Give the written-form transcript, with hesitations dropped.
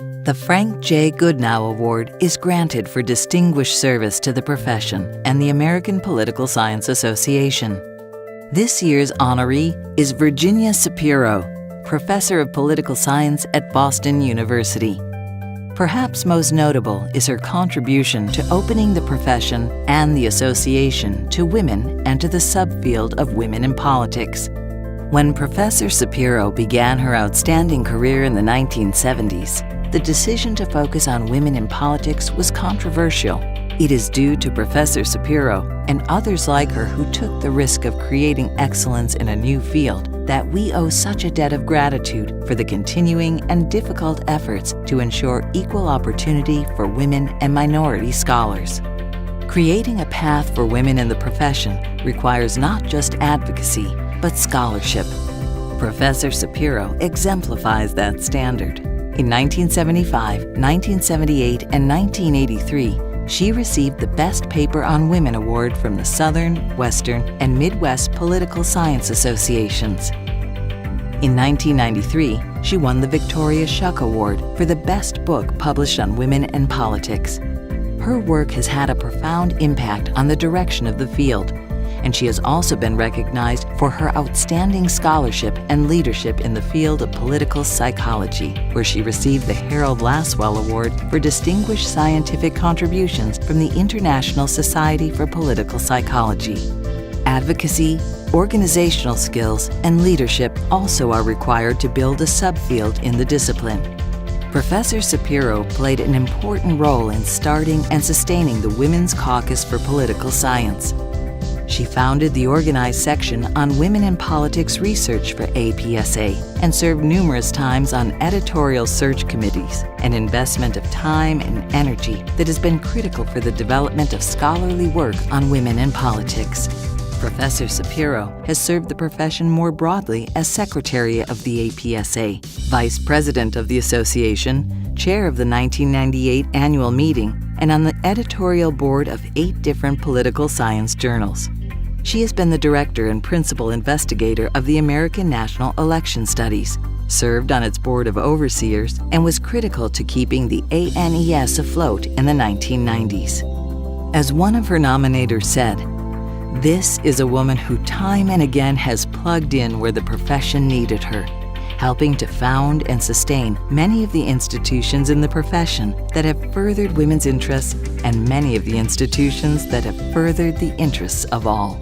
The Frank J. Goodnow Award is granted for distinguished service to the profession and the American Political Science Association. This year's honoree is Virginia Sapiro, Professor of Political Science at Boston University. Perhaps most notable is her contribution to opening the profession and the association to women and to the subfield of women in politics. When Professor Sapiro began her outstanding career in the 1970s, the decision to focus on women in politics was controversial. It is due to Professor Sapiro and others like her who took the risk of creating excellence in a new field that we owe such a debt of gratitude for the continuing and difficult efforts to ensure equal opportunity for women and minority scholars. Creating a path for women in the profession requires not just advocacy, but scholarship. Professor Sapiro exemplifies that standard. In 1975, 1978, and 1983, she received the Best Paper on Women Award from the Southern, Western, and Midwest Political Science Associations. In 1993, she won the Victoria Shuck Award for the Best Book Published on Women and Politics. Her work has had a profound impact on the direction of the field, and she has also been recognized for her outstanding scholarship and leadership in the field of political psychology, where she received the Harold Lasswell Award for distinguished scientific contributions from the International Society for Political Psychology. Advocacy, organizational skills, and leadership also are required to build a subfield in the discipline. Professor Sapiro played an important role in starting and sustaining the Women's Caucus for Political Science. She founded the organized section on women in politics research for APSA and served numerous times on editorial search committees, an investment of time and energy that has been critical for the development of scholarly work on women in politics. Professor Sapiro has served the profession more broadly as Secretary of the APSA, Vice President of the Association, Chair of the 1998 annual meeting, and on the editorial board of 8 different political science journals. She has been the director and principal investigator of the American National Election Studies, served on its board of overseers, and was critical to keeping the ANES afloat in the 1990s. As one of her nominators said, "This is a woman who time and again has plugged in where the profession needed her, helping to found and sustain many of the institutions in the profession that have furthered women's interests and many of the institutions that have furthered the interests of all."